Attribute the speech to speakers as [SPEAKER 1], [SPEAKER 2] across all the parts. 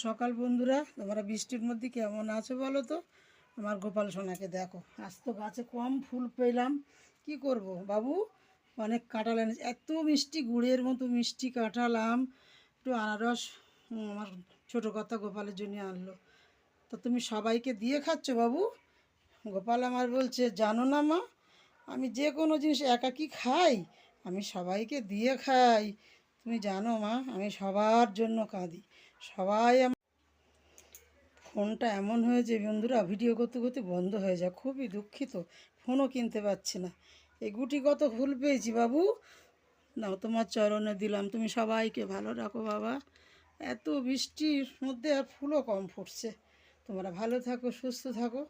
[SPEAKER 1] সকাল বন্ধুরা, তোমরা বৃষ্টির মধ্যে কেমন আছো বলো তো? আমার গোপাল সোনাকে দেখো, আজ তো গাছে কম ফুল পেলাম, কি করব বাবু? অনেক কাঁঠাল এনেছে, এত মিষ্টি গুড়ের মতো মিষ্টি কাঁঠাল, আম, একটু আনারস আমার ছোটো কথা গোপালের জন্য আনলো। তো তুমি সবাইকে দিয়ে খাচ্ছ বাবু? গোপাল আমার বলছে, জানো না মা, আমি যে কোনো জিনিস একাকি খাই, আমি সবাইকে দিয়ে খাই। তুমি জানো মা, আমি সবার জন্য কাঁদি। সবাই ফোনটা এমন হয়েছে বন্ধুরা, ভিডিও করতে করতে বন্ধ হয়ে যায়, খুবই দুঃখিত। ফোনও কিনতে পারছি না। এই গুটি কত ফুল পেয়েছি বাবু, নাও তোমার চরণে দিলাম, তুমি সবাইকে ভালো রাখো বাবা। এত বৃষ্টির মধ্যে আর ফুলও কম ফুটছে। তোমরা ভালো থাকো, সুস্থ থাকো।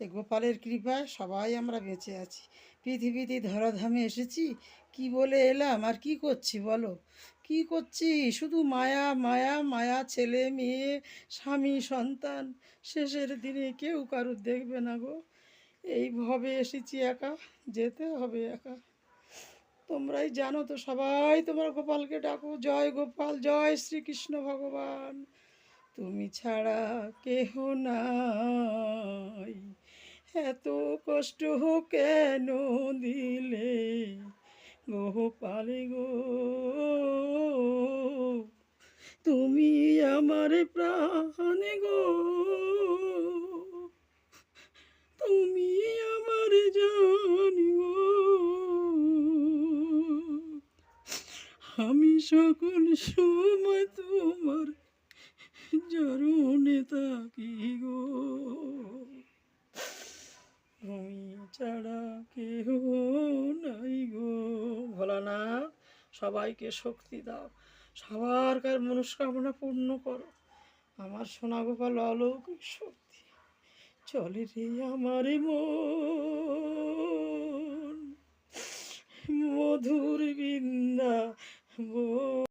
[SPEAKER 1] এই গোপালের কৃপায় সবাই আমরা বেঁচে আছি। পৃথিবীতে ধরাধামে এসেছি, কি বলে এলাম আর কি করছি বলো? কি করছি? শুধু মায়া মায়া মায়া, ছেলে মেয়ে, স্বামী সন্তান, শেষের দিনে কেউ কারুর দেখবে না গো। এইভাবে এসেছি একা, যেতে হবে একা। তোমরাই জানো তো, সবাই তোমার গোপালকে ডাকো, জয় গোপাল, জয় শ্রীকৃষ্ণ ভগবান। তুমি ছাড়া কেহ নাই, এত কষ্ট কেন দিলে গোপাল গো? তুমি আমার প্রাণ গো, তুমি আমার জান গো। আমি সকল সময় তোমার চরণে থাকি গো, তুমি ছাড়া কেহ নাই গো। ভোলানাথ, সবাইকে শক্তি দাও, সবারকার মনস্কামনা পূর্ণ করো। আমার সোনা গোপাল অলৌকিক শক্তি চলে রে আমার মন, মধুর বৃন্দা